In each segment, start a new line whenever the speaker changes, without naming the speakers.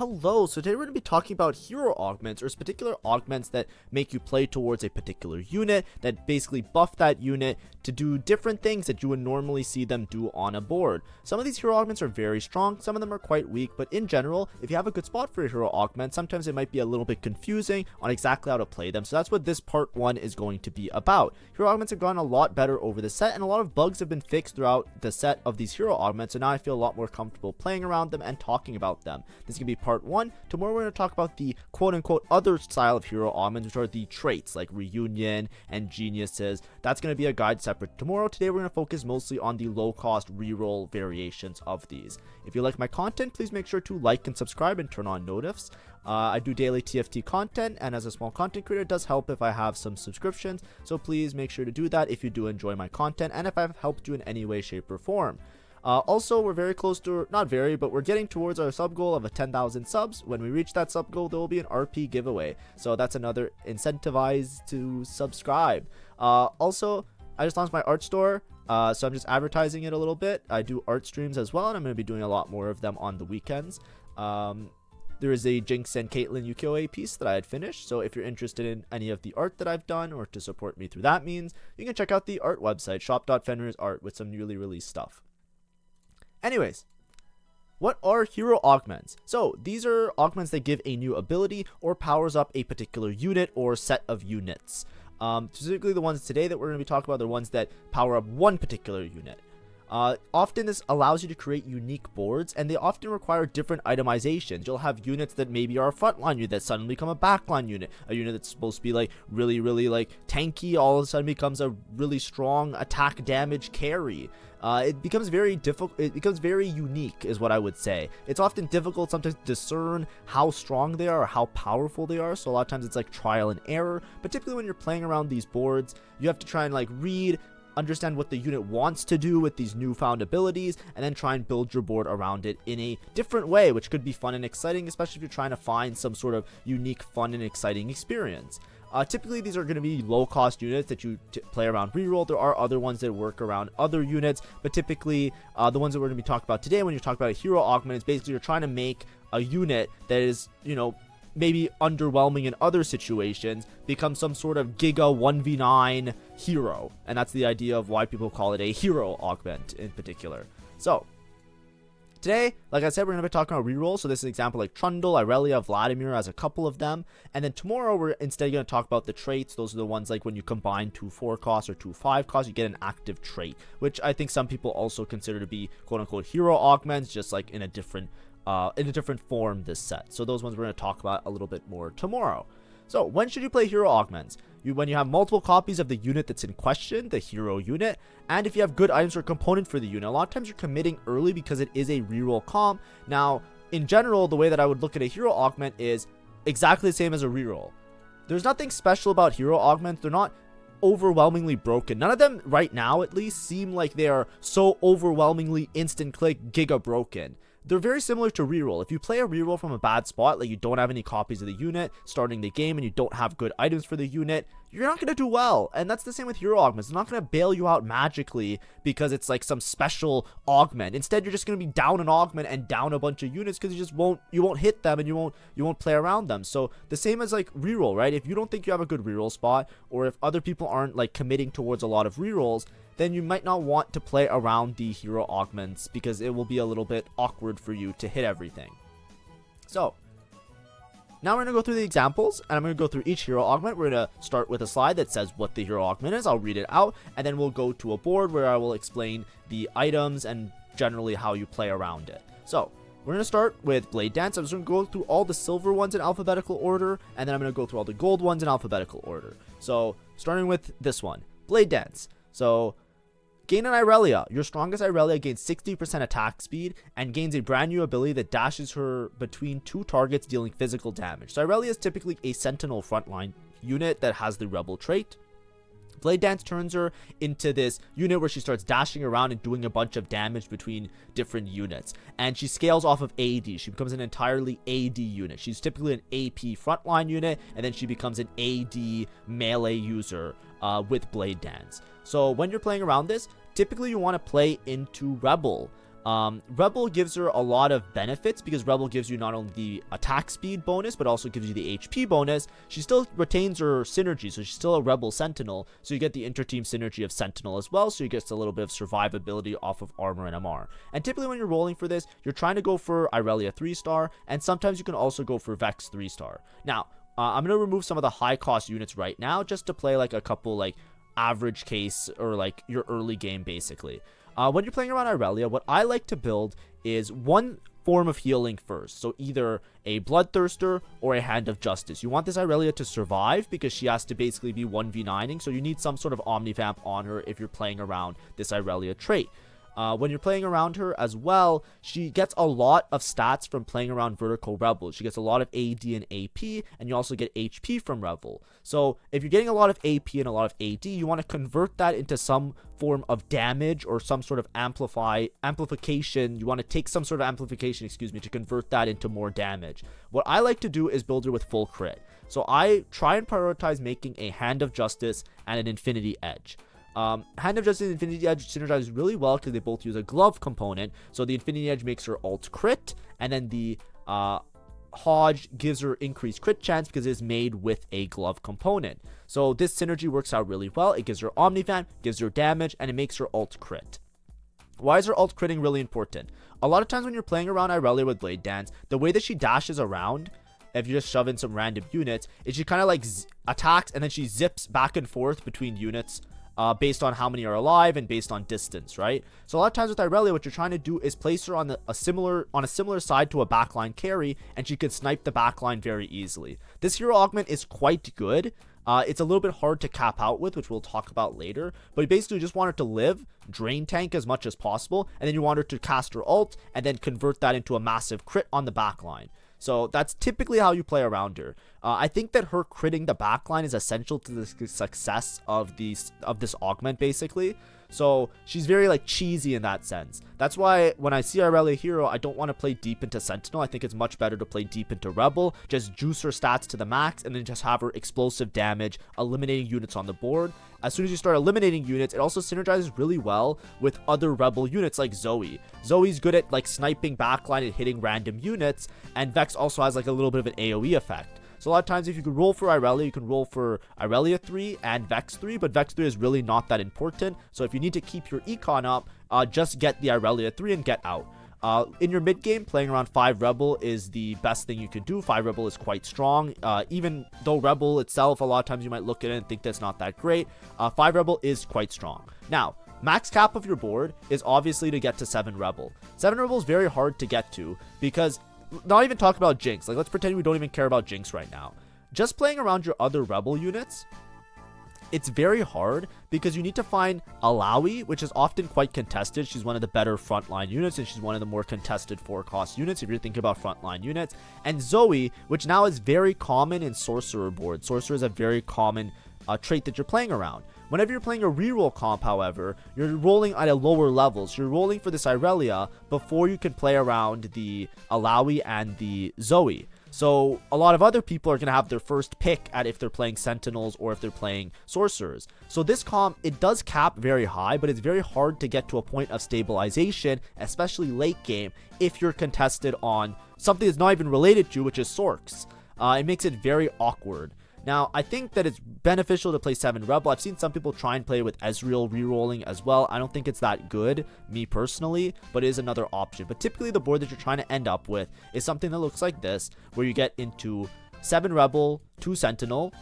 Hello, so today we're going to be talking about hero augments, or particular augments that make you play towards a particular unit, that basically buff that unit to do different things that you would normally see them do on a board. Some of these hero augments are very strong, some of them are quite weak, but in general, if you have a good spot for a hero augment, sometimes it might be a little bit confusing on exactly how to play them, so that's what this part 1 is going to be about. Hero augments have gotten a lot better over the set, and a lot of bugs have been fixed throughout the set of these hero augments, so now I feel a lot more comfortable playing around them and talking about them. This is going to be part 1. Tomorrow we're going to talk about the quote-unquote other style of hero augments, which are the traits like reunion and geniuses. That's going to be a guide separate tomorrow. Today we're going to focus mostly on the low-cost reroll variations of these. If you like my content, please make sure to like and subscribe and turn on notifs. I do daily TFT content, and as a small content creator, it does help if I have some subscriptions, so please make sure to do that if you do enjoy my content and if I've helped you in any way, shape, or form. Also, we're very close to, not very, but we're getting towards our sub goal of a 10,000 subs. When we reach that sub goal, there will be an RP giveaway. So that's another incentivize to subscribe. Also, I just launched my art store, so I'm just advertising it a little bit. I do art streams as well, and I'm going to be doing a lot more of them on the weekends. There is a Jinx and Caitlyn UKOA piece that I had finished, so if you're interested in any of the art that I've done or to support me through that means, you can check out the art website, shop.fenrir's art, with some newly released stuff. Anyways, what are hero augments? So these are augments that give a new ability or powers up a particular unit or set of units. Specifically the ones today that we're going to be talking about are the ones that power up one particular unit. Often this allows you to create unique boards, and they often require different itemizations. You'll have units that maybe are a frontline unit that suddenly become a backline unit. A unit that's supposed to be like really like tanky all of a sudden becomes a really strong attack damage carry. It becomes very difficult. It becomes very unique is what I would say. It's often difficult sometimes to discern how strong they are or how powerful they are. So a lot of times it's like trial and error, but typically when you're playing around these boards, you have to try and like understand what the unit wants to do with these newfound abilities, and then try and build your board around it in a different way, which could be fun and exciting, especially if you're trying to find some sort of unique, fun, and exciting experience. Typically, these are going to be low-cost units that you play around reroll. There are other ones that work around other units, but typically, the ones that we're going to be talking about today, when you're talking about a hero augment, is basically you're trying to make a unit that is, maybe underwhelming in other situations, become some sort of giga 1v9 hero. And that's the idea of why people call it a hero augment in particular. So, today, like I said, we're going to be talking about reroll. So this is an example like Trundle, Irelia, Vladimir as a couple of them. And then tomorrow, we're instead going to talk about the traits. Those are the ones like when you combine 2 4 costs or 2 5 costs, you get an active trait, which I think some people also consider to be quote-unquote hero augments, just like in a different form this set. So those ones we're going to talk about a little bit more tomorrow. So when should you play hero augments? When you have multiple copies of the unit that's in question, the hero unit, and if you have good items or component for the unit. A lot of times you're committing early because it is a reroll comp. Now, in general, the way that I would look at a hero augment is exactly the same as a reroll. There's nothing special about hero augments. They're not overwhelmingly broken. None of them right now at least seem like they are so overwhelmingly instant click giga broken. They're very similar to reroll. If you play a reroll from a bad spot, like you don't have any copies of the unit starting the game and you don't have good items for the unit, you're not going to do well. And that's the same with hero augments. They're not going to bail you out magically because it's like some special augment. Instead, you're just going to be down an augment and down a bunch of units because you won't hit them and you won't play around them. So the same as like reroll, right? If you don't think you have a good reroll spot, or if other people aren't like committing towards a lot of rerolls, then you might not want to play around the hero augments because it will be a little bit awkward for you to hit everything. So, now we're going to go through the examples, and I'm going to go through each hero augment. We're going to start with a slide that says what the hero augment is. I'll read it out, and then we'll go to a board where I will explain the items and generally how you play around it. So, we're going to start with Blade Dance. I'm just going to go through all the silver ones in alphabetical order, and then I'm going to go through all the gold ones in alphabetical order. So, starting with this one, Blade Dance. So, gain an Irelia. Your strongest Irelia gains 60% attack speed and gains a brand new ability that dashes her between 2 targets, dealing physical damage. So Irelia is typically a sentinel frontline unit that has the rebel trait. Blade Dance turns her into this unit where she starts dashing around and doing a bunch of damage between different units. And she scales off of AD. She becomes an entirely AD unit. She's typically an AP frontline unit, and then she becomes an AD melee user with Blade Dance. So when you're playing around this, typically you want to play into Rebel. Rebel gives her a lot of benefits because Rebel gives you not only the attack speed bonus, but also gives you the HP bonus. She still retains her synergy, so she's still a Rebel Sentinel, so you get the inter-team synergy of Sentinel as well, so you get a little bit of survivability off of armor and MR. And typically when you're rolling for this, you're trying to go for Irelia 3-star, and sometimes you can also go for Vex 3-star. Now, I'm going to remove some of the high cost units right now, just to play like a couple like average case, or like your early game basically. When you're playing around Irelia, what I like to build is one form of healing first. So either a Bloodthirster or a Hand of Justice. You want this Irelia to survive because she has to basically be 1v9ing. So you need some sort of Omnivamp on her if you're playing around this Irelia trait. When you're playing around her as well, she gets a lot of stats from playing around Vertical Rebel. She gets a lot of AD and AP, and you also get HP from Rebel. So if you're getting a lot of AP and a lot of AD, you want to convert that into some form of damage or some sort of amplification. You want to take some sort of amplification, to convert that into more damage. What I like to do is build her with full crit. So I try and prioritize making a Hand of Justice and an Infinity Edge. Hand of Justice and Infinity Edge synergize really well because they both use a glove component. So the Infinity Edge makes her alt crit, and then the Hodge gives her increased crit chance because it's made with a glove component. So this synergy works out really well. It gives her Omnivamp, gives her damage, and it makes her alt crit. Why is her alt critting really important? A lot of times when you're playing around Irelia with Blade Dance, the way that she dashes around, if you just shove in some random units, is she kind of like attacks and then she zips back and forth between units. Based on how many are alive and based on distance, right? So a lot of times with Irelia, what you're trying to do is place her on a similar side to a backline carry, and she can snipe the backline very easily. This hero augment is quite good. It's a little bit hard to cap out with, which we'll talk about later, but you basically just want her to live, drain tank as much as possible, and then you want her to cast her ult and then convert that into a massive crit on the backline. So that's typically how you play around her. I think that her critting the backline is essential to the success of this augment, basically. So she's very like cheesy in that sense. That's why when I see Irelia hero, I don't want to play deep into Sentinel. I think it's much better to play deep into Rebel, just juice her stats to the max, and then just have her explosive damage, eliminating units on the board. As soon as you start eliminating units, it also synergizes really well with other Rebel units like Zoe. Zoe's good at like sniping backline and hitting random units, and Vex also has like a little bit of an AoE effect. So a lot of times if you can roll for Irelia, you can roll for Irelia 3 and Vex 3, but Vex 3 is really not that important. So if you need to keep your econ up, just get the Irelia 3 and get out. In your mid game, playing around 5 Rebel is the best thing you can do. 5 Rebel is quite strong. Even though Rebel itself, a lot of times you might look at it and think that's not that great. 5 Rebel is quite strong. Now, max cap of your board is obviously to get to 7 Rebel. 7 Rebel is very hard to get to because, not even talk about Jinx. Like, let's pretend we don't even care about Jinx right now. Just playing around your other Rebel units, it's very hard because you need to find Alawi, which is often quite contested. She's one of the better frontline units, and she's one of the more contested 4-cost units if you're thinking about frontline units. And Zoe, which now is very common in Sorcerer boards. Sorcerer is a very common trait that you're playing around. Whenever you're playing a reroll comp, however, you're rolling at a lower level. So you're rolling for this Irelia before you can play around the Alawi and the Zoe. So a lot of other people are going to have their first pick at if they're playing Sentinels or if they're playing Sorcerers. So this comp, it does cap very high, but it's very hard to get to a point of stabilization, especially late game, if you're contested on something that's not even related to you, which is Sorks. It makes it very awkward. Now, I think that it's beneficial to play 7 Rebel. I've seen some people try and play with Ezreal rerolling as well. I don't think it's that good, me personally, but it is another option. But typically the board that you're trying to end up with is something that looks like this, where you get into 7 Rebel, 2 Sentinel,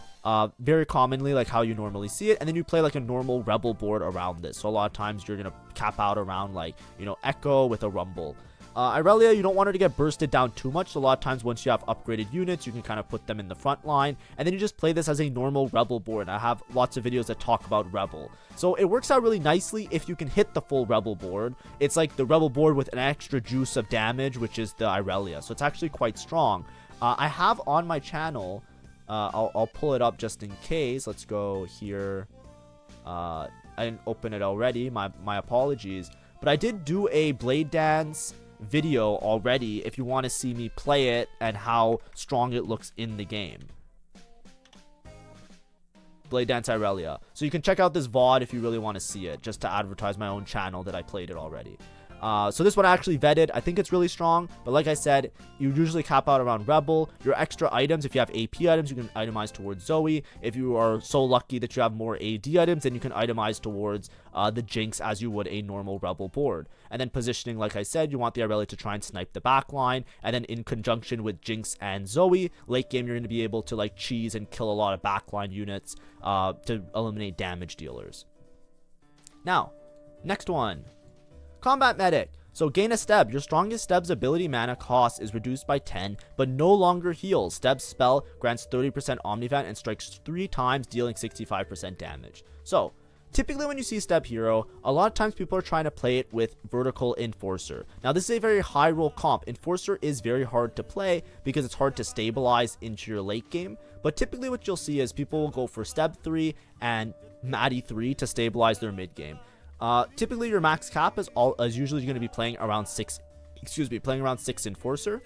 very commonly like how you normally see it, and then you play like a normal Rebel board around this. So a lot of times you're going to cap out around like, you know, Echo with a Rumble. Irelia, you don't want her to get bursted down too much. So a lot of times once you have upgraded units, you can kind of put them in the front line, and then you just play this as a normal Rebel board. I have lots of videos that talk about Rebel. So it works out really nicely if you can hit the full Rebel board. It's like the Rebel board with an extra juice of damage, which is the Irelia. So it's actually quite strong. I have on my channel, I'll pull it up just in case. Let's go here. I didn't open it already. My apologies. But I did do a Blade Dance video already if you want to see me play it and how strong it looks in the game. Blade Dance Irelia. So you can check out this VOD if you really want to see it, just to advertise my own channel that I played it already. So this one I actually vetted. I think it's really strong, but like I said, you usually cap out around Rebel. Your extra items, if you have AP items, you can itemize towards Zoe. If you are so lucky that you have more AD items, then you can itemize towards the Jinx as you would a normal Rebel board. And then positioning, like I said, you want the Irelia to try and snipe the back line, and then in conjunction with Jinx and Zoe, late game you're going to be able to like cheese and kill a lot of backline units to eliminate damage dealers. Now, next one. Combat Medic. So gain a Steb. Your strongest Steb's ability mana cost is reduced by 10, but no longer heals. Steb's spell grants 30% Omnivant and strikes 3 times, dealing 65% damage. So, typically when you see Steb hero, a lot of times people are trying to play it with Vertical Enforcer. Now this is a very high roll comp. Enforcer is very hard to play because it's hard to stabilize into your late game. But typically what you'll see is people will go for Steb 3 and Maddie 3 to stabilize their mid game. Typically your max cap is usually going to be playing around 6 Enforcer.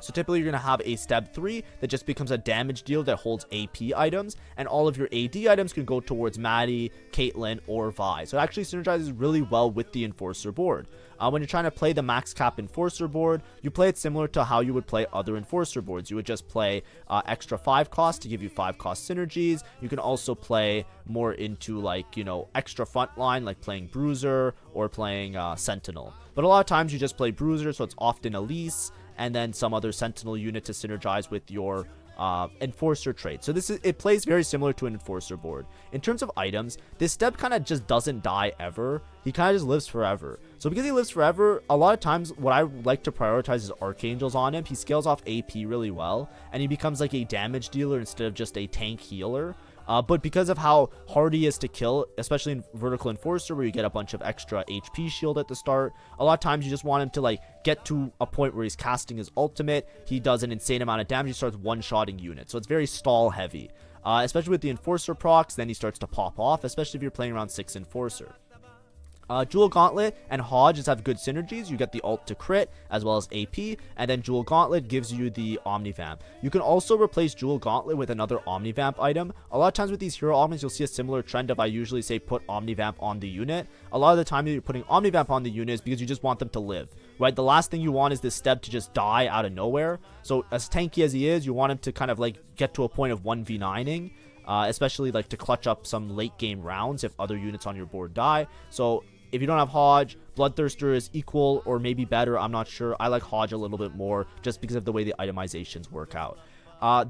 So typically you're going to have a Steb 3 that just becomes a damage deal that holds AP items, and all of your AD items can go towards Maddie, Caitlyn, or Vi. So it actually synergizes really well with the Enforcer board. When you're trying to play the max cap Enforcer board, you play it similar to how you would play other Enforcer boards. You would just play extra 5 cost to give you 5 cost synergies. You can also play more into like, you know, extra frontline, like playing Bruiser or playing Sentinel. But a lot of times you just play Bruiser, so it's often Elise, and then some other Sentinel unit to synergize with your Enforcer trait. So it plays very similar to an Enforcer board. In terms of items, this Steb kind of just doesn't die ever. He kind of just lives forever. So because he lives forever, a lot of times what I like to prioritize is Archangels on him. He scales off AP really well, and he becomes like a damage dealer instead of just a tank healer. But because of how hard he is to kill, especially in Vertical Enforcer where you get a bunch of extra HP shield at the start, a lot of times you just want him to like get to a point where he's casting his ultimate, he does an insane amount of damage, he starts one-shotting units. So it's very stall heavy. Especially with the Enforcer procs, then he starts to pop off, especially if you're playing around 6 Enforcer. Jewel Gauntlet and Hodge just have good synergies. You get the ult to crit as well as AP, and then Jewel Gauntlet gives you the Omnivamp. You can also replace Jewel Gauntlet with another Omnivamp item. A lot of times with these hero augments, you'll see a similar trend of I usually say put Omnivamp on the unit. A lot of the time you're putting Omnivamp on the unit is because you just want them to live, right? The last thing you want is this Steb to just die out of nowhere. So as tanky as he is, you want him to kind of like get to a point of 1v9ing. Especially like to clutch up some late game rounds if other units on your board die. So if you don't have Hodge, Bloodthirster is equal or maybe better, I'm not sure. I like Hodge a little bit more just because of the way the itemizations work out.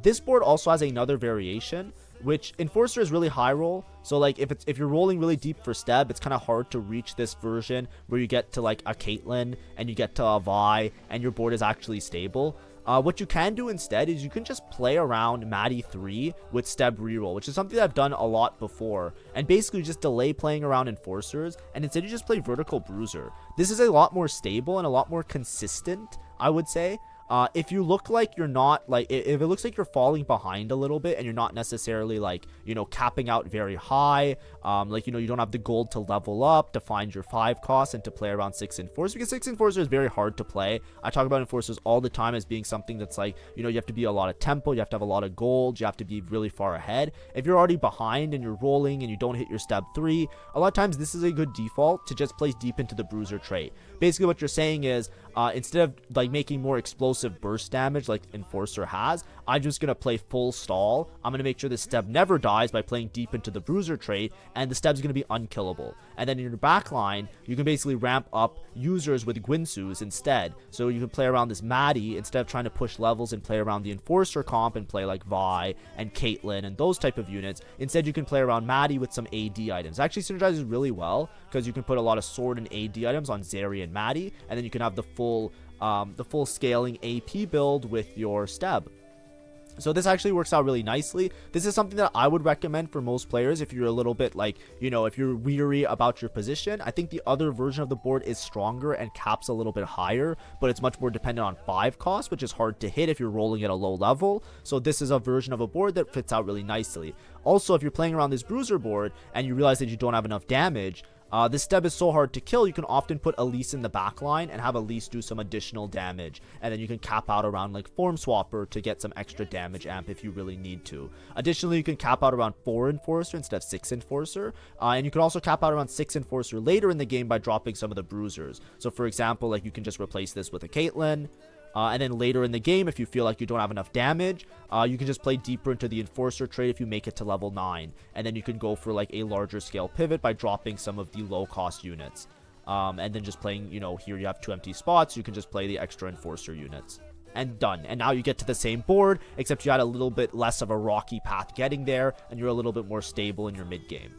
This board also has another variation, which Enforcer is really high roll. So like if you're rolling really deep for Steb, it's kind of hard to reach this version where you get to like a Caitlyn and you get to a Vi and your board is actually stable. What you can do instead is you can just play around Maddie 3 with Steb reroll, which is something that I've done a lot before, and basically just delay playing around Enforcers, and instead you just play Vertical Bruiser. This is a lot more stable and a lot more consistent, I would say. If you look like you're not, like, if it looks like you're falling behind a little bit and you're not necessarily, like, you know, capping out very high, like, you know, you don't have the gold to level up, to find your 5 costs, and to play around 6 Enforcer, because 6 Enforcer is very hard to play. I talk about Enforcers all the time as being something that's, like, you know, you have to be a lot of tempo, you have to have a lot of gold, you have to be really far ahead. If you're already behind and you're rolling and you don't hit your Steb 3, a lot of times this is a good default to just place deep into the Bruiser trait. Basically what you're saying is, instead of, like, making more explosive burst damage like Enforcer has, I'm just gonna play full stall. I'm gonna make sure the Steb never dies by playing deep into the Bruiser trait, and the Steb's gonna be unkillable. And then in your backline, you can basically ramp up users with Gwinsus instead. So you can play around this Maddie instead of trying to push levels and play around the Enforcer comp and play like Vi and Caitlyn and those type of units. Instead, you can play around Maddie with some AD items. It actually synergizes really well because you can put a lot of sword and AD items on Zeri and Maddie, and then you can have the full scaling AP build with your Steb. So this actually works out really nicely. This is something that I would recommend for most players if you're a little bit like, you know, if you're weary about your position. I think the other version of the board is stronger and caps a little bit higher, but it's much more dependent on 5 cost, which is hard to hit if you're rolling at a low level. So this is a version of a board that fits out really nicely. Also, if you're playing around this Bruiser board and you realize that you don't have enough damage, This Steb is so hard to kill, you can often put Elise in the back line and have Elise do some additional damage, and then you can cap out around like Form Swapper to get some extra damage amp if you really need to. Additionally, you can cap out around 4 Enforcer instead of 6 Enforcer, and you can also cap out around 6 Enforcer later in the game by dropping some of the bruisers. So for example, like you can just replace this with a Caitlyn, and then later in the game, if you feel like you don't have enough damage, you can just play deeper into the Enforcer trade if you make it to level 9. And then you can go for like a larger scale pivot by dropping some of the low cost units. And then just playing, you know, here you have 2 empty spots, you can just play the extra Enforcer units. And done. And now you get to the same board, except you had a little bit less of a rocky path getting there, and you're a little bit more stable in your mid game.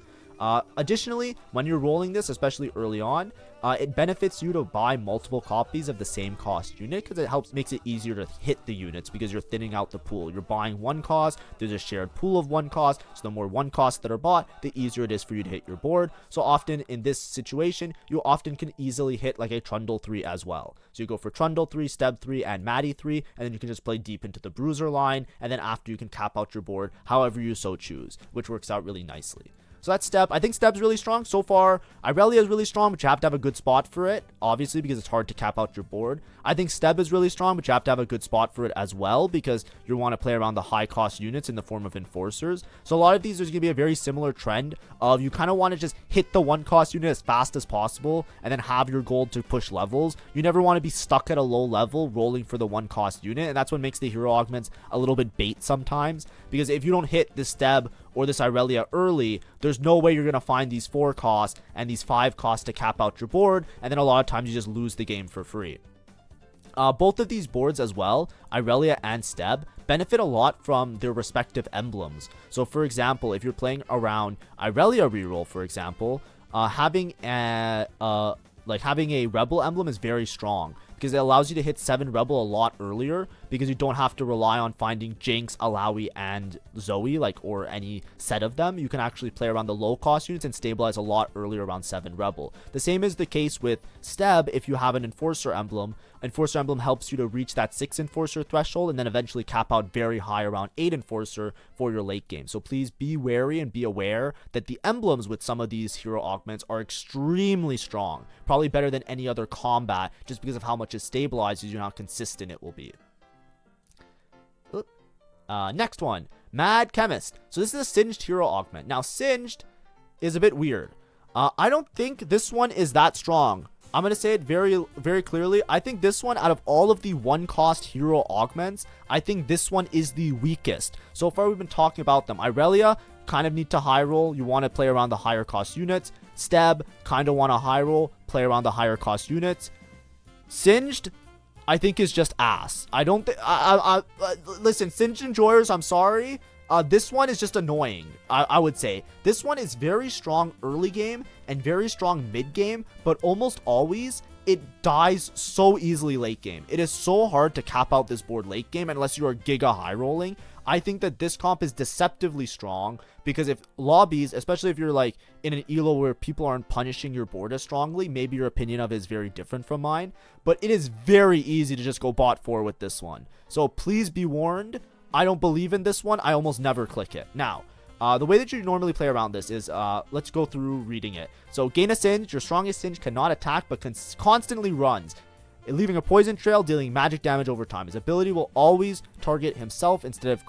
Additionally, when you're rolling this, especially early on, it benefits you to buy multiple copies of the same cost unit, because it makes it easier to hit the units because you're thinning out the pool. You're buying 1 cost, there's a shared pool of 1 cost, so the more 1 costs that are bought, the easier it is for you to hit your board. So often in this situation, you often can easily hit like a Trundle 3 as well. So you go for Trundle 3, Steb 3, and Maddie 3, and then you can just play deep into the bruiser line, and then after you can cap out your board however you so choose, which works out really nicely. So that's Steb. I think Steb's really strong. So far, Irelia is really strong, but you have to have a good spot for it, obviously, because it's hard to cap out your board. I think Steb is really strong, but you have to have a good spot for it as well, because you want to play around the high-cost units in the form of Enforcers. So a lot of these, there's going to be a very similar trend of you kind of want to just hit the 1-cost unit as fast as possible, and then have your goal to push levels. You never want to be stuck at a low level rolling for the 1-cost unit, and that's what makes the hero augments a little bit bait sometimes, because if you don't hit this Steb or this Irelia early, there's no way you're going to find these 4 costs and these 5 costs to cap out your board, and then a lot of times you just lose the game for free. Both of these boards as well, Irelia and Steb, benefit a lot from their respective emblems. So for example, if you're playing around Irelia reroll, for example, having a Rebel emblem is very strong, because it allows you to hit 7 Rebel a lot earlier, because you don't have to rely on finding Jinx, Alawi, and Zoe, or any set of them. You can actually play around the low cost units and stabilize a lot earlier around 7 Rebel. The same is the case with Steb if you have an Enforcer emblem. Enforcer emblem helps you to reach that 6 Enforcer threshold and then eventually cap out very high around 8 Enforcer for your late game. So please be wary and be aware that the emblems with some of these hero augments are extremely strong. Probably better than any other combat, just because of how much it stabilizes you and how consistent it will be. Next one, Mad Chemist. So this is a Singed hero augment. Now Singed is a bit weird. I don't think this one is that strong. I'm going to say it very, very clearly. I think this one, out of all of the 1-cost hero augments, I think this one is the weakest. So far, we've been talking about them. Irelia, kind of need to high roll. You want to play around the higher cost units. Steb, kind of want to high roll, play around the higher cost units. Singed, I think is just ass. I don't think... listen, Singed enjoyers, I'm sorry. This one is just annoying, I would say. This one is very strong early game and very strong mid game, but almost always it dies so easily late game. It is so hard to cap out this board late game unless you are giga high rolling. I think that this comp is deceptively strong, because if lobbies, especially if you're like in an elo where people aren't punishing your board as strongly, maybe your opinion of it is very different from mine, but it is very easy to just go bot 4 with this one. So please be warned. I don't believe in this one. I almost never click it. Now, the way that you normally play around this is, let's go through reading it. So, gain a Singe. Your strongest Singe cannot attack, but constantly runs, leaving a poison trail, dealing magic damage over time. His ability will always target himself instead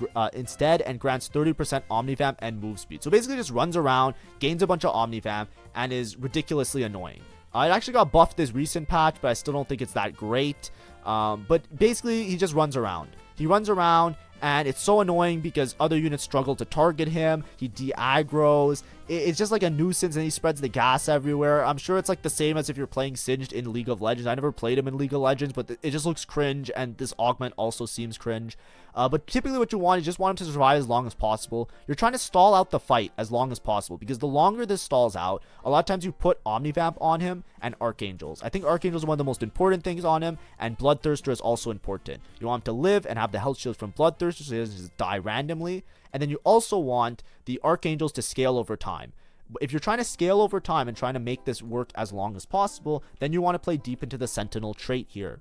and grants 30% Omnivamp and move speed. So basically just runs around, gains a bunch of Omnivamp, and is ridiculously annoying. It actually got buffed this recent patch, but I still don't think it's that great. But basically, he just runs around. He runs around, and it's so annoying because other units struggle to target him. He de-aggros. It's just like a nuisance, and he spreads the gas everywhere. I'm sure it's like the same as if you're playing Singed in League of Legends. I never played him in League of Legends, but it just looks cringe, and this augment also seems cringe. But typically what you want is just want him to survive as long as possible. You're trying to stall out the fight as long as possible, because the longer this stalls out, a lot of times you put Omnivamp on him and Archangels. I think Archangels are one of the most important things on him, and Bloodthirster is also important. You want him to live and have the health shield from Bloodthirster so he doesn't just die randomly. And then you also want the Archangels to scale over time. If you're trying to scale over time and trying to make this work as long as possible, then you want to play deep into the Sentinel trait here.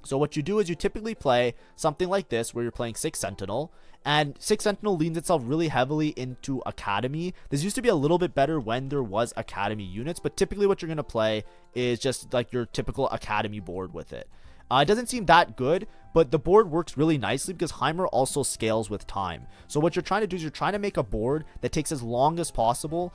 So what you do is you typically play something like this, where you're playing 6 Sentinel, and 6 Sentinel leans itself really heavily into Academy. This used to be a little bit better when there was Academy units, but typically what you're going to play is just like your typical Academy board with it. It doesn't seem that good, but the board works really nicely because Heimer also scales with time. So what you're trying to do is you're trying to make a board that takes as long as possible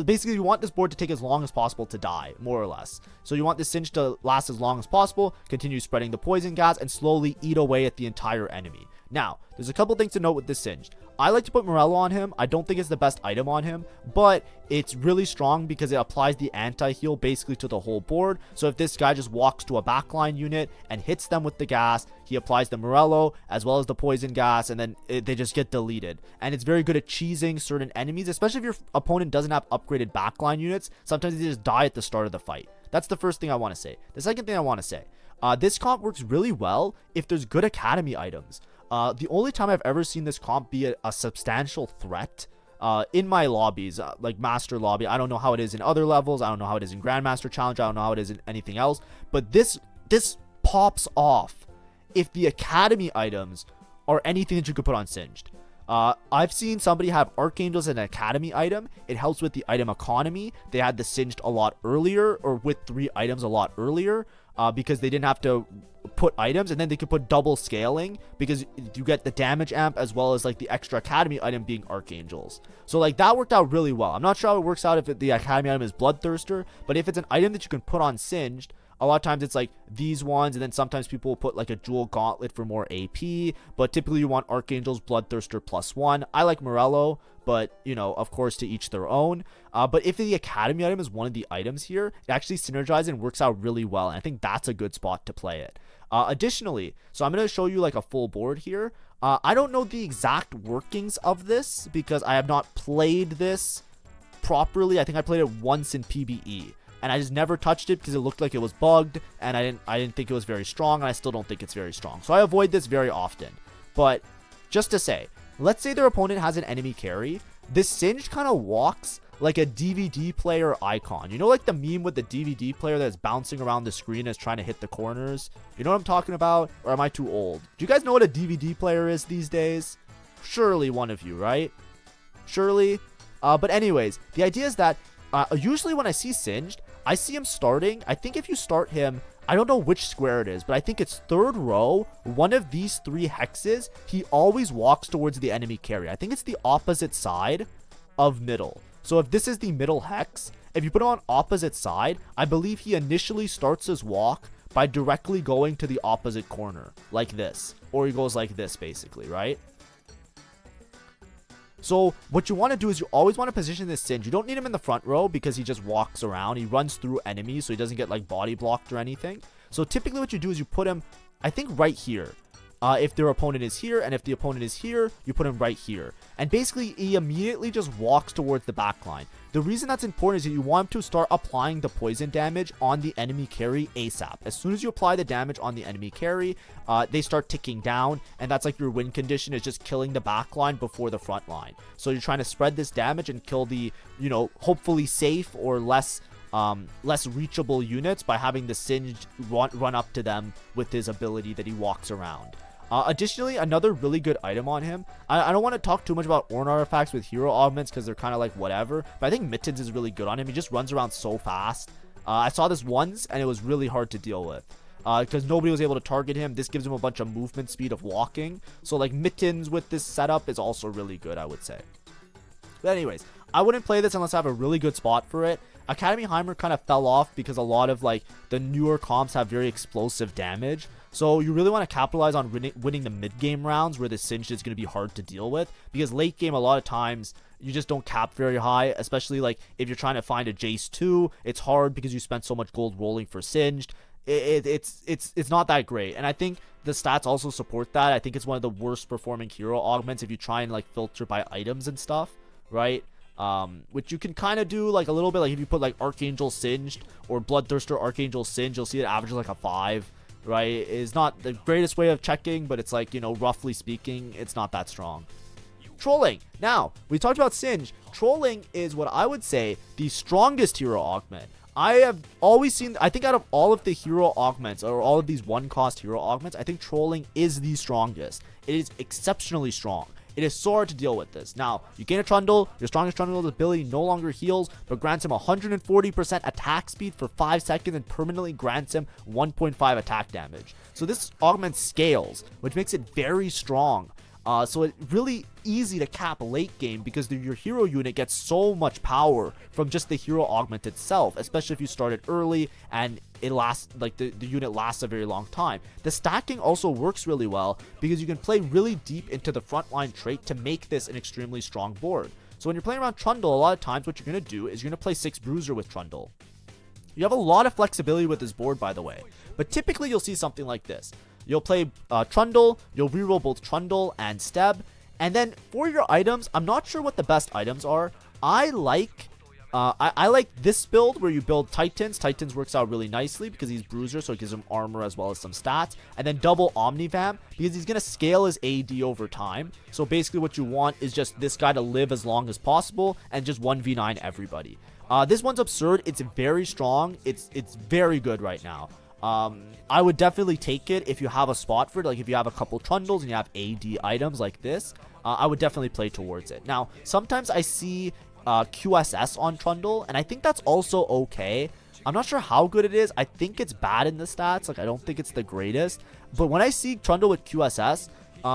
basically you want this board to take as long as possible to die, more or less. So you want this Singe to last as long as possible, continue spreading the poison gas, and slowly eat away at the entire enemy. Now, there's a couple things to note with this Singe. I like to put Morello on him. I don't think it's the best item on him, but it's really strong because it applies the anti-heal basically to the whole board. So if this guy just walks to a backline unit and hits them with the gas, he applies the Morello as well as the poison gas, and then they just get deleted. And it's very good at cheesing certain enemies, especially if your opponent doesn't have upgraded backline units. Sometimes they just die at the start of the fight. That's the first thing I want to say. The second thing I want to say, this comp works really well if there's good Academy items. The only time I've ever seen this comp be a substantial threat in my lobbies, like Master Lobby. I don't know how it is in other levels. I don't know how it is in Grandmaster Challenge. I don't know how it is in anything else. But this pops off if the Academy items are anything that you could put on Singed. I've seen somebody have Archangels as an Academy item. It helps with the item economy. They had the Singed a lot earlier, or with 3 items a lot earlier, because they didn't have to put items, and then they could put double scaling because you get the damage amp as well as like the extra Academy item being Archangels. So like that worked out really well. I'm not sure how it works out if the Academy item is Bloodthirster, but if it's an item that you can put on Singed, a lot of times it's like these ones, and then sometimes people will put like a dual gauntlet for more AP, but typically you want Archangels, Bloodthirster +1. I like Morello, but you know, of course, to each their own. But if the Academy item is one of the items here, it actually synergizes and works out really well, and I think that's a good spot to play it. Additionally, so I'm going to show you like a full board here. I don't know the exact workings of this because I have not played this properly. I think I played it once in PBE, and I just never touched it because it looked like it was bugged, and I didn't think it was very strong, and I still don't think it's very strong. So I avoid this very often. But just to say, let's say their opponent has an enemy carry. This Singe kind of walks like a DVD player icon. You know, like the meme with the DVD player that's bouncing around the screen and is trying to hit the corners? You know what I'm talking about? Or am I too old? Do you guys know what a DVD player is these days? Surely one of you, right? Surely. But anyways, the idea is that usually when I see Singed, I see him starting. I think if you start him, I don't know which square it is, but I think it's 3rd row, one of these 3 hexes, he always walks towards the enemy carry. I think it's the opposite side of middle. So if this is the middle hex, if you put him on opposite side, I believe he initially starts his walk by directly going to the opposite corner, like this. Or he goes like this, basically, right? So what you want to do is you always want to position this Singe. You don't need him in the front row because he just walks around. He runs through enemies, so he doesn't get like body blocked or anything. So typically what you do is you put him, I think, right here. If their opponent is here, and if the opponent is here, you put him right here. And basically, he immediately just walks towards the backline. The reason that's important is that you want him to start applying the poison damage on the enemy carry ASAP. As soon as you apply the damage on the enemy carry, they start ticking down, and that's like your win condition, is just killing the backline before the front line. So you're trying to spread this damage and kill the, you know, hopefully safe or less reachable units by having the Singe run up to them with his ability that he walks around. Additionally, another really good item on him, I don't want to talk too much about Ornn artifacts with hero augments because they're kind of like whatever, but I think Mittens is really good on him. He just runs around so fast. I saw this once and it was really hard to deal with because nobody was able to target him. This gives him a bunch of movement speed of walking, so like Mittens with this setup is also really good, I would say. But anyways, I wouldn't play this unless I have a really good spot for it. Academy Heimer kind of fell off because a lot of like the newer comps have very explosive damage. So you really want to capitalize on winning the mid-game rounds where the Singed is going to be hard to deal with. Because late game, a lot of times, you just don't cap very high. Especially like if you're trying to find a Jace 2, it's hard because you spent so much gold rolling for Singed. It's not that great. And I think the stats also support that. I think it's one of the worst performing hero augments if you try and like filter by items and stuff, right? Which you can kind of do like a little bit. Like if you put like Archangel Singed or Bloodthirster Archangel Singed, you'll see it averages like a 5. Right, is not the greatest way of checking, but it's like, you know, roughly speaking, it's not that strong. Trolling. Now, we talked about Singe. Trolling is what I would say the strongest hero augment. I have always seen, I think out of all of the hero augments, or all of these one-cost hero augments, I think trolling is the strongest. It is exceptionally strong. It is so hard to deal with this. Now, you gain a Trundle, your strongest Trundle's ability no longer heals, but grants him 140% attack speed for 5 seconds and permanently grants him 1.5 attack damage. So this augment scales, which makes it very strong. So it's really easy to cap late game because your hero unit gets so much power from just the hero augment itself, especially if you start it early and it lasts, like the unit lasts a very long time. The stacking also works really well because you can play really deep into the frontline trait to make this an extremely strong board. So when you're playing around Trundle, a lot of times what you're going to do is you're going to play 6 Bruiser with Trundle. You have a lot of flexibility with this board, by the way, but typically you'll see something like this. You'll play Trundle, you'll reroll both Trundle and Steb, and then for your items, I'm not sure what the best items are. I like this build where you build Titans. Titans works out really nicely because he's Bruiser, so it gives him armor as well as some stats. And then double Omnivamp because he's going to scale his AD over time. So basically what you want is just this guy to live as long as possible and just 1v9 everybody. This one's absurd. It's very strong. It's very good right now. I would definitely take it if you have a spot for it. Like if you have a couple Trundles and you have AD items like this, I would definitely play towards it. Now, sometimes I see QSS on Trundle, and I think that's also okay. I'm not sure how good it is. I think it's bad in the stats. Like, I don't think it's the greatest. But when I see Trundle with QSS,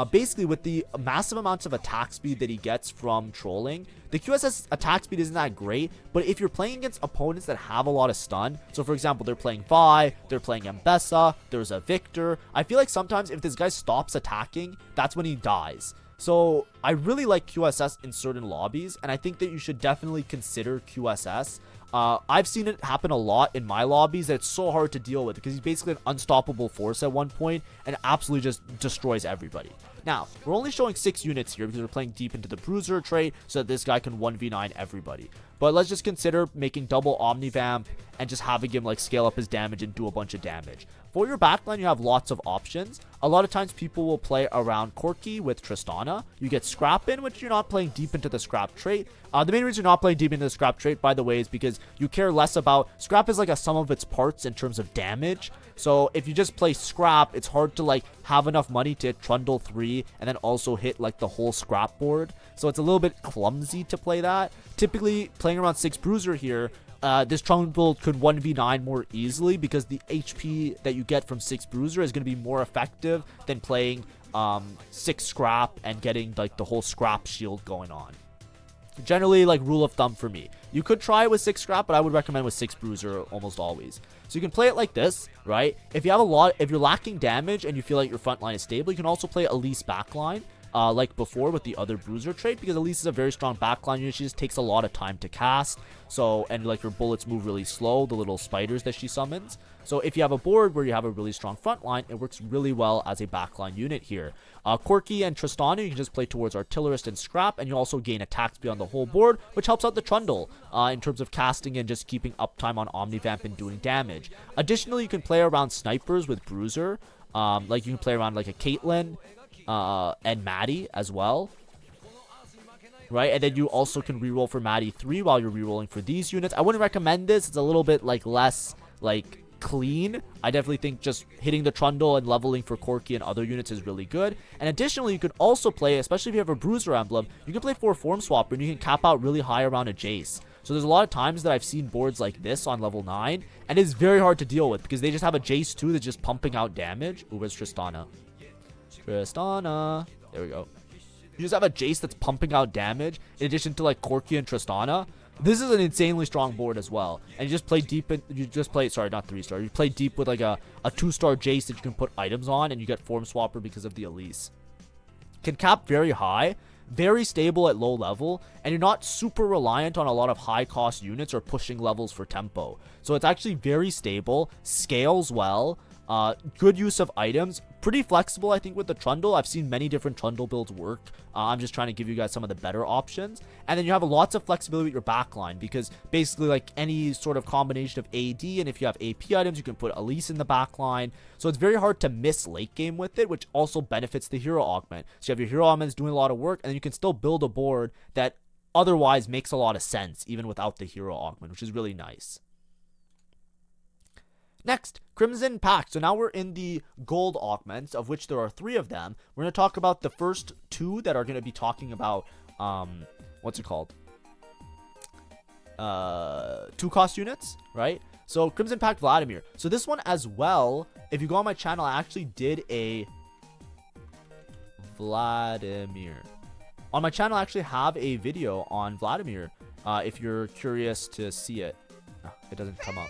basically with the massive amounts of attack speed that he gets from trolling, the QSS attack speed isn't that great, but if you're playing against opponents that have a lot of stun, so for example, they're playing Vi, they're playing Mbessa, there's a Victor, I feel like sometimes if this guy stops attacking, that's when he dies. So I really like QSS in certain lobbies, and I think that you should definitely consider QSS. I've seen it happen a lot in my lobbies that it's so hard to deal with because he's basically an unstoppable force at one point and absolutely just destroys everybody. Now, we're only showing 6 units here because we're playing deep into the Bruiser trait so that this guy can 1v9 everybody. But let's just consider making double Omnivamp and just having him like scale up his damage and do a bunch of damage. For your backline, you have lots of options. A lot of times people will play around Corki with Tristana. You get Scrap in, which you're not playing deep into the Scrap trait. The main reason you're not playing deep into the Scrap trait, by the way, is because you care less about... Scrap is like a sum of its parts in terms of damage. So if you just play Scrap, it's hard to like have enough money to hit Trundle 3 and then also hit like the whole Scrap board. So it's a little bit clumsy to play that. Typically, playing around 6 Bruiser here, this Trundle could 1v9 more easily because the HP that you get from 6 Bruiser is going to be more effective than playing 6 Scrap and getting like the whole Scrap shield going on. Generally, like rule of thumb for me. You could try it with 6 Scrap, but I would recommend with 6 Bruiser almost always. So you can play it like this, right? If you have if you're lacking damage and you feel like your front line is stable, you can also play Elise backline. Like before with the other Bruiser trait, because Elise is a very strong backline unit. She just takes a lot of time to cast, so, and like her bullets move really slow, the little spiders that she summons. So if you have a board where you have a really strong front line, it works really well as a backline unit here. Corki and Tristana, you can just play towards Artillerist and Scrap, and you also gain attack speed on the whole board, which helps out the Trundle in terms of casting and just keeping uptime on Omnivamp and doing damage. Additionally, you can play around snipers with Bruiser, like you can play around like a Caitlyn, and Maddie as well, right? And then you also can reroll for Maddie 3 while you're rerolling for these units. I wouldn't recommend this. It's a little bit like less like clean. I definitely think just hitting the Trundle and leveling for Corki and other units is really good. And additionally, you could also play, especially if you have a Bruiser emblem, you can play 4 Form Swapper and you can cap out really high around a Jace. So there's a lot of times that I've seen boards like this on level 9, and it's very hard to deal with because they just have a Jace 2 that's just pumping out damage. Ooh, where's Tristana? Tristana. There we go. You just have a Jace that's pumping out damage in addition to like Corki and Tristana. This is an insanely strong board as well. And you just play deep in, you just play, sorry, not 3-star. You play deep with like a 2-star Jace that you can put items on, and you get Form Swapper because of the Elise. Can cap very high, very stable at low level, and you're not super reliant on a lot of high cost units or pushing levels for tempo. So it's actually very stable, scales well, good use of items, pretty flexible I think with the Trundle. I've seen many different Trundle builds work. I'm just trying to give you guys some of the better options. And then you have lots of flexibility with your backline because basically like any sort of combination of AD, and if you have AP items, you can put Elise in the backline. So it's very hard to miss late game with it, which also benefits the hero augment. So you have your hero augments doing a lot of work, and then you can still build a board that otherwise makes a lot of sense even without the hero augment, which is really nice. Next, Crimson Pact. So now we're in the gold augments, of which there are 3 of them. We're going to talk about the first 2 that are going to be talking about, what's it called? 2 cost units, right? So Crimson Pact Vladimir. So this one as well, if you go on my channel, I actually did a Vladimir. On my channel, I actually have a video on Vladimir, if you're curious to see it. Oh, it doesn't come up.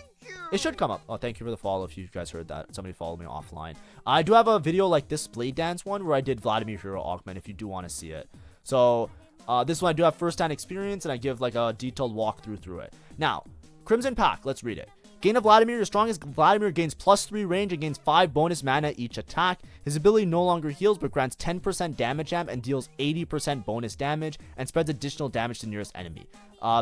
It should come up. Oh, thank you for the follow if you guys heard that. Somebody followed me offline. I do have a video like this Blade Dance one where I did Vladimir Hero Augment if you do want to see it. So this one I do have first-hand experience, and I give like a detailed walkthrough through it. Now, Crimson Pact, let's read it. Gain of Vladimir, your strongest Vladimir gains +3 range and gains 5 bonus mana each attack. His ability no longer heals but grants 10% damage amp and deals 80% bonus damage and spreads additional damage to the nearest enemy.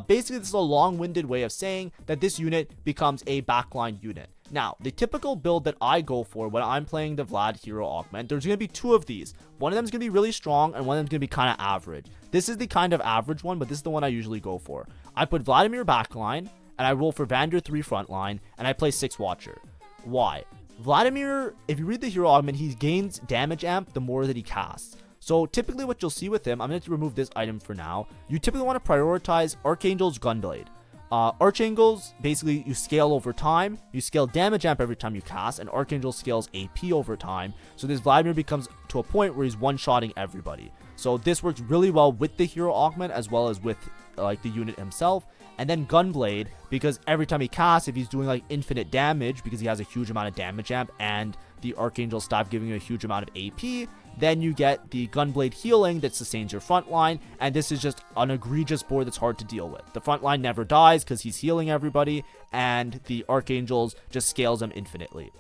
Basically, this is a long-winded way of saying that this unit becomes a backline unit. Now, the typical build that I go for when I'm playing the Vlad Hero Augment, there's going to be 2 of these. One of them is going to be really strong and one of them is going to be kind of average. This is the kind of average one, but this is the one I usually go for. I put Vladimir backline, and I roll for Vander 3 frontline, and I play 6 Watcher. Why? Vladimir, if you read the Hero Augment, he gains damage amp the more that he casts. So typically what you'll see with him, I'm going to remove this item for now. You typically want to prioritize Archangel's Gunblade. Archangels, basically you scale over time. You scale damage amp every time you cast, and Archangel scales AP over time. So this Vladimir becomes to a point where he's one-shotting everybody. So this works really well with the Hero Augment as well as with like the unit himself. And then Gunblade, because every time he casts, if he's doing like infinite damage, because he has a huge amount of damage amp and the Archangel staff giving you a huge amount of AP, then you get the Gunblade healing that sustains your front line, and this is just an egregious board that's hard to deal with. The front line never dies because he's healing everybody, and the Archangels just scales them infinitely.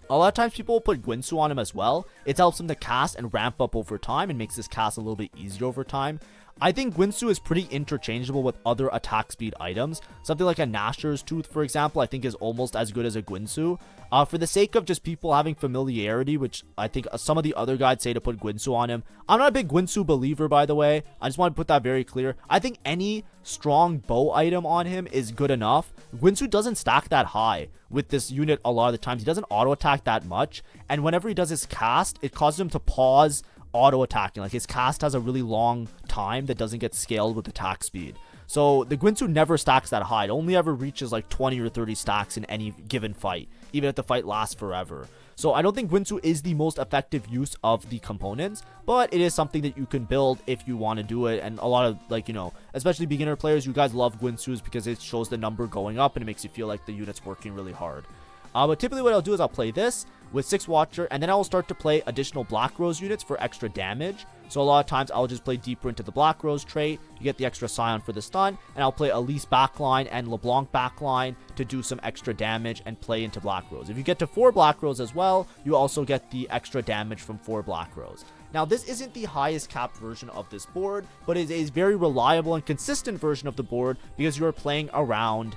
A lot of times people will put Gwinsu on him as well. It helps him to cast and ramp up over time and makes this cast a little bit easier over time. I think Gwinsu is pretty interchangeable with other attack speed items. Something like a Nashor's Tooth, for example, I think is almost as good as a Gwinsu. For the sake of just people having familiarity, which I think some of the other guys say to put Gwinsu on him. I'm not a big Gwinsu believer, by the way. I just want to put that very clear. I think any strong bow item on him is good enough. Gwinsu doesn't stack that high with this unit a lot of the times. He doesn't auto attack that much. And whenever he does his cast, it causes him to pause auto attacking. Like his cast has a really long time that doesn't get scaled with attack speed. So the Gwinsu never stacks that high. It only ever reaches like 20 or 30 stacks in any given fight, even if the fight lasts forever. So I don't think Gwinsu is the most effective use of the components, but it is something that you can build if you want to do it. And a lot of, like, you know, especially beginner players, you guys love Gwinsus because it shows the number going up and it makes you feel like the unit's working really hard. But typically what I'll do is I'll play this with 6 Watcher, and then I will start to play additional Black Rose units for extra damage. So a lot of times I'll just play deeper into the Black Rose trait. You get the extra Scion for the stun, and I'll play Elise backline and LeBlanc backline to do some extra damage and play into Black Rose. If you get to 4 Black Rose as well, you also get the extra damage from 4 Black Rose. Now, this isn't the highest cap version of this board, but it is a very reliable and consistent version of the board because you're playing around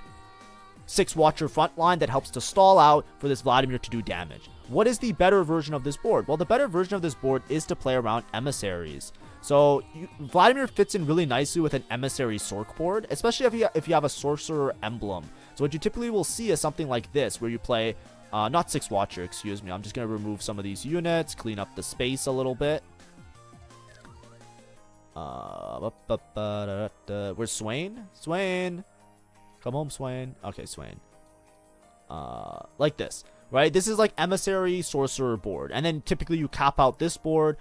6 Watcher frontline that helps to stall out for this Vladimir to do damage. What is the better version of this board? Well, the better version of this board is to play around emissaries. So Vladimir fits in really nicely with an emissary Sorc board, especially if you have a sorcerer emblem. So what you typically will see is something like this, where you play not 6 Watcher, excuse me. I'm just going to remove some of these units, clean up the space a little bit. Where's Swain? Swain! Come home, Swain. Okay, Swain. Like this, right? This is like emissary sorcerer board. And then typically you cap out this board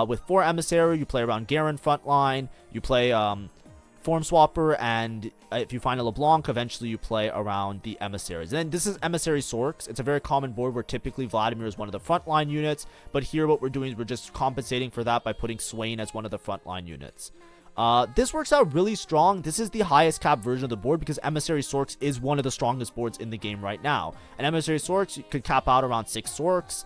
with 4 emissary. You play around Garen frontline. You play Form Swapper. And if you find a LeBlanc, eventually you play around the emissaries. And then this is emissary Sorcs. It's a very common board where typically Vladimir is one of the frontline units. But here what we're doing is we're just compensating for that by putting Swain as one of the frontline units. This works out really strong. This is the highest cap version of the board because Emissary Sorcs is one of the strongest boards in the game right now. And Emissary Sorcs, you could cap out around 6 Sorcs.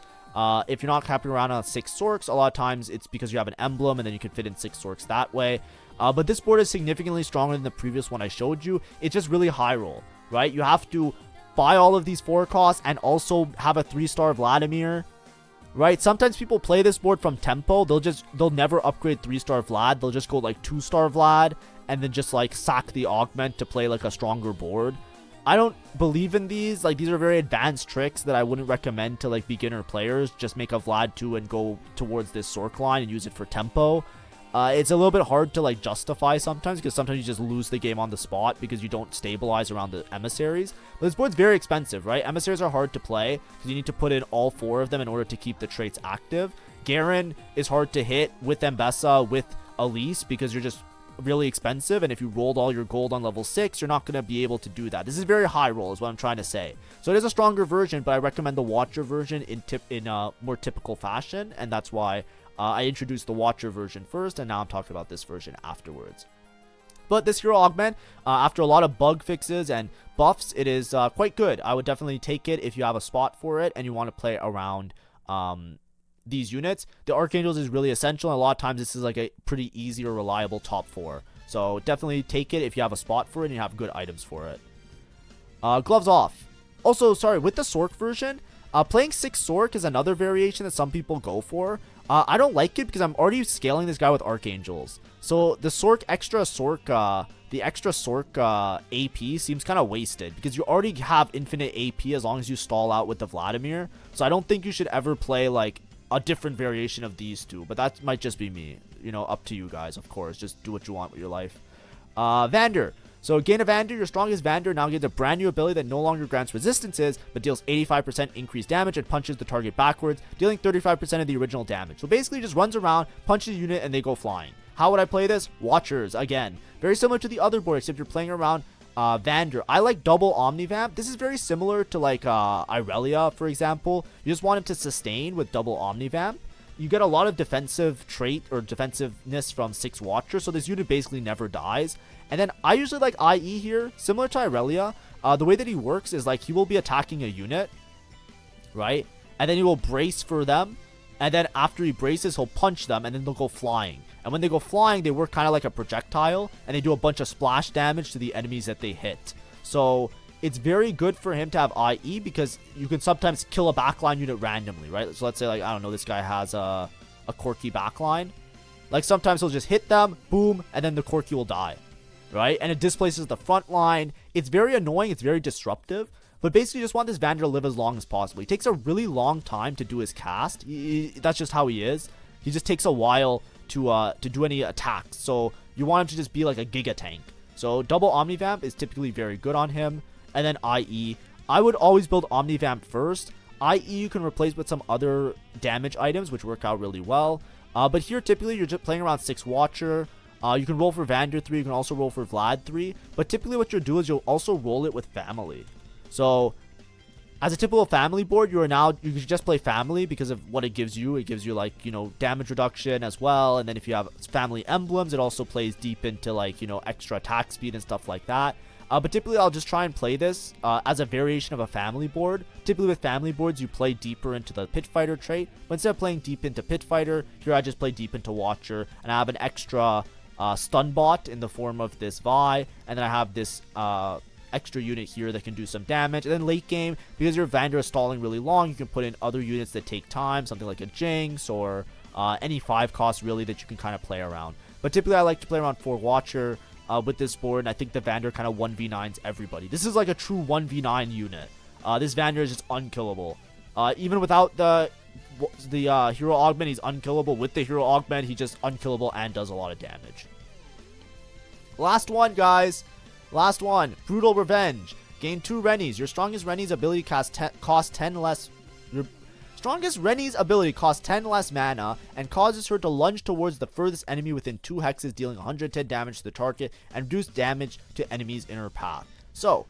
If you're not capping around on 6 Sorcs, a lot of times it's because you have an emblem and then you can fit in 6 Sorcs that way. But this board is significantly stronger than the previous one I showed you. It's just really high roll, right? You have to buy all of these 4 costs and also have a 3-star Vladimir. Right, sometimes people play this board from tempo. They'll never upgrade 3-star Vlad. They'll just go like 2-star Vlad and then just like sack the augment to play like a stronger board. I don't believe in these. Like, these are very advanced tricks that I wouldn't recommend to, like, beginner players. Just make a Vlad 2 and go towards this Sork line and use it for tempo. It's a little bit hard to, like, justify sometimes, because sometimes you just lose the game on the spot because you don't stabilize around the emissaries. But this board's very expensive, right? Emissaries are hard to play because you need to put in all 4 of them in order to keep the traits active. Garen is hard to hit with Mbessa, with Elise, because you're just really expensive, and if you rolled all your gold on level 6, you're not going to be able to do that. This is very high roll is what I'm trying to say. So it is a stronger version, but I recommend the Watcher version in more typical fashion, and that's why I introduced the Watcher version first, and now I'm talking about this version afterwards. But this hero augment, after a lot of bug fixes and buffs, it is quite good. I would definitely take it if you have a spot for it and you want to play around these units. The Archangels is really essential, and a lot of times this is like a pretty easy or reliable top 4. So definitely take it if you have a spot for it and you have good items for it. Gloves off. Also, sorry, with the Sork version, playing 6 Sork is another variation that some people go for. I don't like it because I'm already scaling this guy with Archangels. So the Sork extra Sork, the extra Sork AP seems kind of wasted because you already have infinite AP as long as you stall out with the Vladimir. So I don't think you should ever play like a different variation of these two, but that might just be me. You know, up to you guys, of course. Just do what you want with your life. Vander. So gain a Vander, your strongest Vander now gets a brand new ability that no longer grants resistances, but deals 85% increased damage and punches the target backwards, dealing 35% of the original damage. So basically just runs around, punches a unit, and they go flying. How would I play this? Watchers, again. Very similar to the other board, except you're playing around Vander. I like double Omnivamp. This is very similar to like Irelia, for example. You just want him to sustain with double Omnivamp. You get a lot of defensive trait or defensiveness from 6 Watchers, so this unit basically never dies. And then I usually like IE here, similar to Irelia. The way that he works is like he will be attacking a unit, right? And then he will brace for them. And then after he braces, he'll punch them, and then they'll go flying. And when they go flying, they work kind of like a projectile, and they do a bunch of splash damage to the enemies that they hit. So it's very good for him to have IE because you can sometimes kill a backline unit randomly, right? So let's say, like, I don't know, this guy has a Corki backline. Like, sometimes he'll just hit them, boom, and then the Corki will die, right? And it displaces the front line. It's very annoying. It's very disruptive. But basically, you just want this Vander to live as long as possible. He takes a really long time to do his cast. That's just how he is. He just takes a while to do any attacks. So you want him to just be like a Giga Tank. So double Omnivamp is typically very good on him. And then IE. I would always build Omnivamp first. IE you can replace with some other damage items, which work out really well. But here, typically, you're just playing around 6 Watcher. You can roll for Vander 3. You can also roll for Vlad 3. But typically what you'll do is you'll also roll it with family. So as a typical family board, you can just play family because of what it gives you. It gives you, like, you know, damage reduction as well. And then if you have family emblems, it also plays deep into, like, you know, extra attack speed and stuff like that. But typically I'll just try and play this as a variation of a family board. Typically with family boards, you play deeper into the Pit Fighter trait. But instead of playing deep into Pit Fighter, here I just play deep into Watcher. And I have an extra stun bot in the form of this Vi. And then I have this extra unit here that can do some damage. And then late game, because your Vander is stalling really long, you can put in other units that take time, something like a Jinx or any 5 cost really that you can kind of play around. But typically I like to play around 4 Watcher with this board, and I think the Vander kind of 1v9s everybody. This is like a true 1v9 unit. This Vander is just unkillable. Even without the hero augment, he's unkillable. With the hero augment, he's just unkillable and does a lot of damage. Last one, guys. Last one. Brutal Revenge. Gain 2 Rennies. Your strongest Rennie's ability costs 10 less. Your strongest Rennie's ability costs 10 less mana and causes her to lunge towards the furthest enemy within 2 hexes, dealing 110 damage to the target and reduce damage to enemies in her path. So,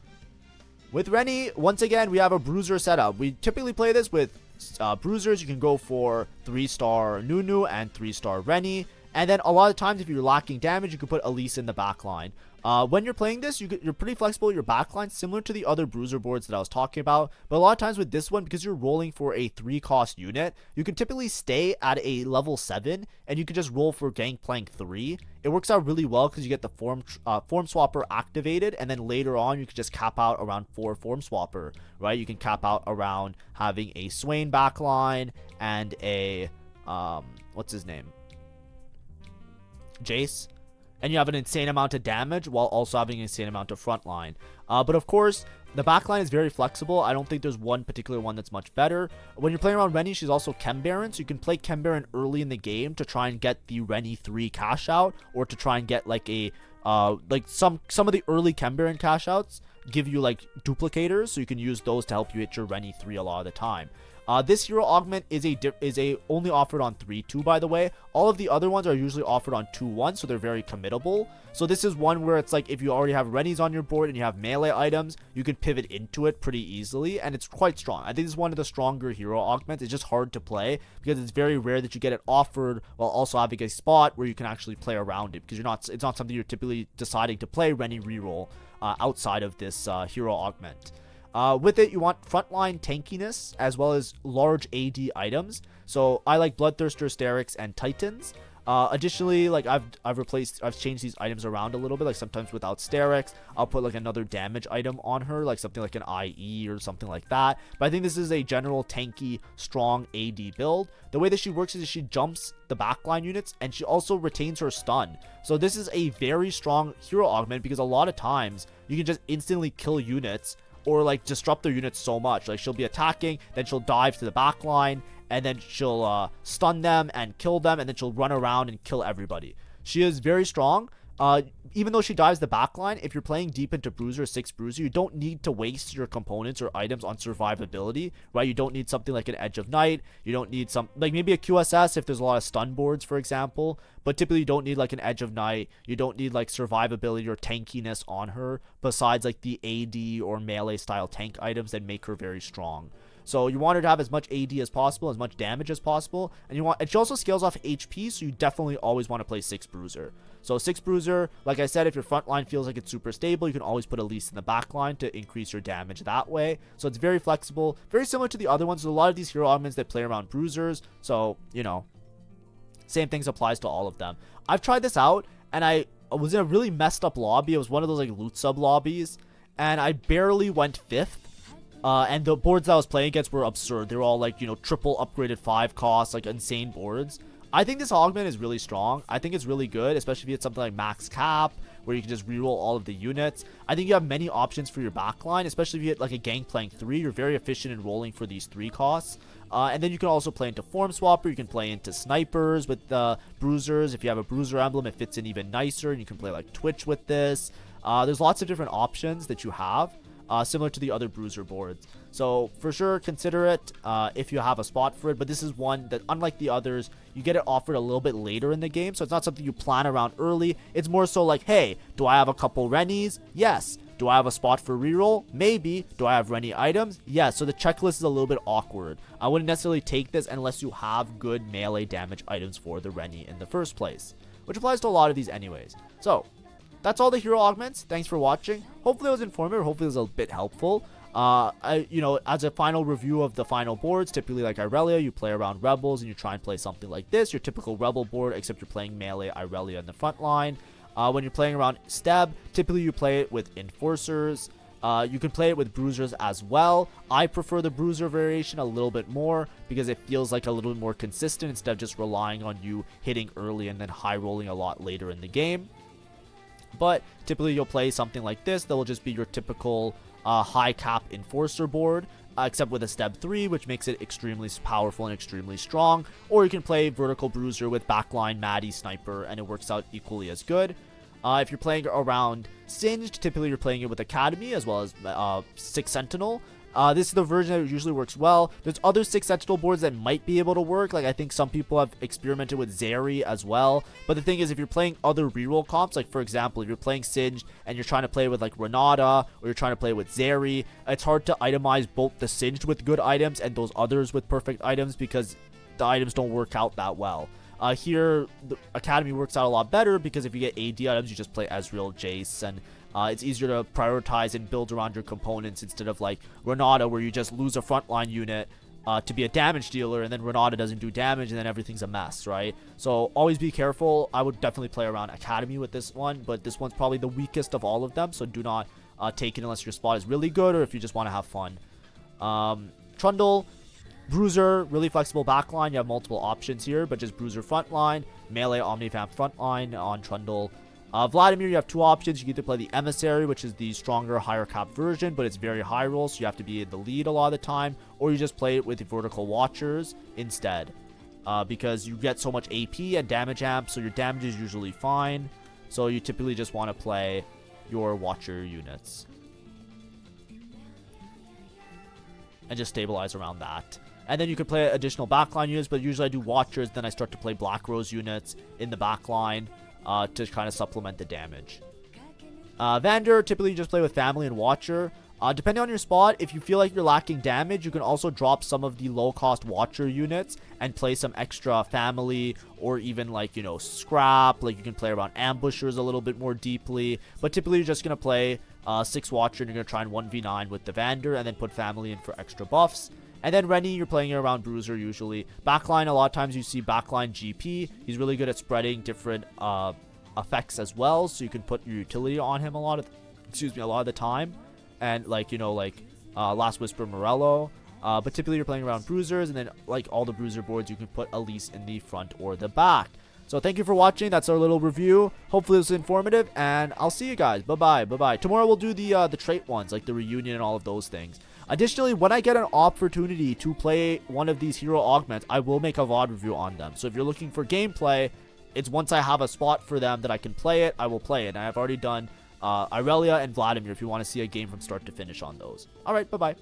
with Renni, once again, we have a bruiser setup. We typically play this with bruisers. You can go for 3-star Nunu and 3-star Renni. And then a lot of times, if you're lacking damage, you can put Elise in the backline. When you're playing this, you're pretty flexible with your backline, similar to the other bruiser boards that I was talking about. But a lot of times with this one, because you're rolling for a 3-cost unit, you can typically stay at a level 7, and you can just roll for Gangplank 3. It works out really well because you get the form swapper activated, and then later on, you can just cap out around 4 form swapper, right? You can cap out around having a Swain backline and a, what's his name? Jace. and you have an insane amount of damage while also having an insane amount of frontline. But of course, the backline is very flexible. I don't think there's one particular one that's much better. When you're playing around Renni, she's also Chem Baron, so you can play Chem Baron early in the game to try and get the Renni 3 cash out, or to try and get like a some of the early Chem Baron cash outs give you like duplicators, so you can use those to help you hit your Renni 3 a lot of the time. This hero augment is only offered on 3-2, by the way. All of the other ones are usually offered on 2-1, so they're very committable. So this is one where it's like if you already have Rennies on your board and you have melee items, you can pivot into it pretty easily, and it's quite strong. I think this is one of the stronger hero augments. It's just hard to play because it's very rare that you get it offered while also having a spot where you can actually play around it, because it's not something you're typically deciding to play Renni reroll outside of this hero augment. With it, you want frontline tankiness as well as large AD items. So I like Bloodthirster, Sterix, and Titans. Additionally, like I've changed these items around a little bit. Like sometimes without Sterix, I'll put like another damage item on her, like something like an IE or something like that. But I think this is a general tanky, strong AD build. The way that she works is she jumps the backline units and she also retains her stun. So this is a very strong hero augment because a lot of times you can just instantly kill units or like disrupt their units so much. Like she'll be attacking, then she'll dive to the back line, and then she'll stun them and kill them, and then she'll run around and kill everybody. She is very strong. Even though she dives the backline, if you're playing deep into Bruiser, 6 Bruiser, you don't need to waste your components or items on survivability, right? You don't need something like an Edge of Night. You don't need like maybe a QSS if there's a lot of stun boards, for example. But typically you don't need like an Edge of Night. You don't need like survivability or tankiness on her, besides like the AD or melee style tank items that make her very strong. So you want her to have as much AD as possible, as much damage as possible, and she also scales off HP, so you definitely always want to play 6 Bruiser. So 6 Bruiser, like I said, if your front line feels like it's super stable, you can always put Elise in the back line to increase your damage that way. So it's very flexible, very similar to the other ones. There's a lot of these hero augments that play around Bruisers, so, you know, same things applies to all of them. I've tried this out, and I was in a really messed up lobby. It was one of those like loot sub lobbies, and I barely went 5th. And the boards that I was playing against were absurd. They were all like, you know, triple upgraded 5 costs, like insane boards. I think this augment is really strong. I think it's really good, especially if you had something like max cap, where you can just reroll all of the units. I think you have many options for your backline, especially if you hit like a Gangplank 3. You're very efficient in rolling for these 3 costs. And then you can also play into Form Swapper. You can play into Snipers with the Bruisers. If you have a Bruiser emblem, it fits in even nicer, and you can play like Twitch with this. There's lots of different options that you have. Similar to the other Bruiser boards. So for sure, consider it if you have a spot for it. But this is one that, unlike the others, you get it offered a little bit later in the game. So it's not something you plan around early. It's more so like, hey, do I have a couple Rennies? Yes. Do I have a spot for reroll? Maybe. Do I have Renni items? Yes. So the checklist is a little bit awkward. I wouldn't necessarily take this unless you have good melee damage items for the Renni in the first place, which applies to a lot of these anyways. So that's all the hero augments. Thanks for watching. Hopefully it was informative. Hopefully it was a bit helpful. As a final review of the final boards, typically like Irelia, you play around Rebels and you try and play something like this, your typical Rebel board, except you're playing melee Irelia in the front line. When you're playing around Steb, typically you play it with Enforcers. You can play it with Bruisers as well. I prefer the Bruiser variation a little bit more because it feels like a little bit more consistent instead of just relying on you hitting early and then high rolling a lot later in the game. But typically you'll play something like this that will just be your typical high cap Enforcer board, except with a Steb 3, which makes it extremely powerful and extremely strong. Or you can play Vertical Bruiser with backline Maddie Sniper, and it works out equally as good. If you're playing around Singed, typically you're playing it with Academy as well as 6 Sentinel. This is the version that usually works well. There's other 6 Sentinel boards that might be able to work. Like I think some people have experimented with Zeri as well. But the thing is, if you're playing other reroll comps, like for example, if you're playing Singed and you're trying to play with like Renata, or you're trying to play with Zeri, it's hard to itemize both the Singed with good items and those others with perfect items because the items don't work out that well. Here, the Academy works out a lot better because if you get AD items, you just play Ezreal, Jace, and it's easier to prioritize and build around your components instead of like Renata, where you just lose a frontline unit to be a damage dealer, and then Renata doesn't do damage, and then everything's a mess, right? So always be careful. I would definitely play around Academy with this one, but this one's probably the weakest of all of them, so do not take it unless your spot is really good or if you just want to have fun. Trundle, Bruiser, really flexible backline. You have multiple options here, but just Bruiser frontline, melee Omnivamp frontline on Trundle. Vladimir, you have two options. You can either play the Emissary, which is the stronger, higher cap version, but it's very high roll, so you have to be in the lead a lot of the time, or you just play it with the Vertical Watchers instead, because you get so much AP and damage amp, so your damage is usually fine, so you typically just want to play your Watcher units and just stabilize around that. And then you can play additional backline units, but usually I do Watchers, then I start to play Black Rose units in the backline to kind of supplement the damage. Vander, typically you just play with Family and Watcher. Depending on your spot, if you feel like you're lacking damage, you can also drop some of the low-cost Watcher units and play some extra Family, or even like, you know, Scrap. Like you can play around Ambushers a little bit more deeply. But typically you're just going to play 6 Watcher and you're going to try and 1v9 with the Vander and then put Family in for extra buffs. And then Renni, you're playing around Bruiser usually. Backline, a lot of times you see backline GP. He's really good at spreading different effects as well, so you can put your utility on him a lot of the time. And like, you know, like Last Whisper Morello. But typically you're playing around Bruisers, and then like all the Bruiser boards, you can put Elise in the front or the back. So thank you for watching. That's our little review. Hopefully this was informative, and I'll see you guys. Bye bye. Tomorrow we'll do the trait ones, like the reunion and all of those things. Additionally, when I get an opportunity to play one of these hero augments, I will make a VOD review on them. So if you're looking for gameplay, it's once I have a spot for them that I can play it, I will play it. And I've already done Irelia and Vladimir if you want to see a game from start to finish on those. Alright, bye bye.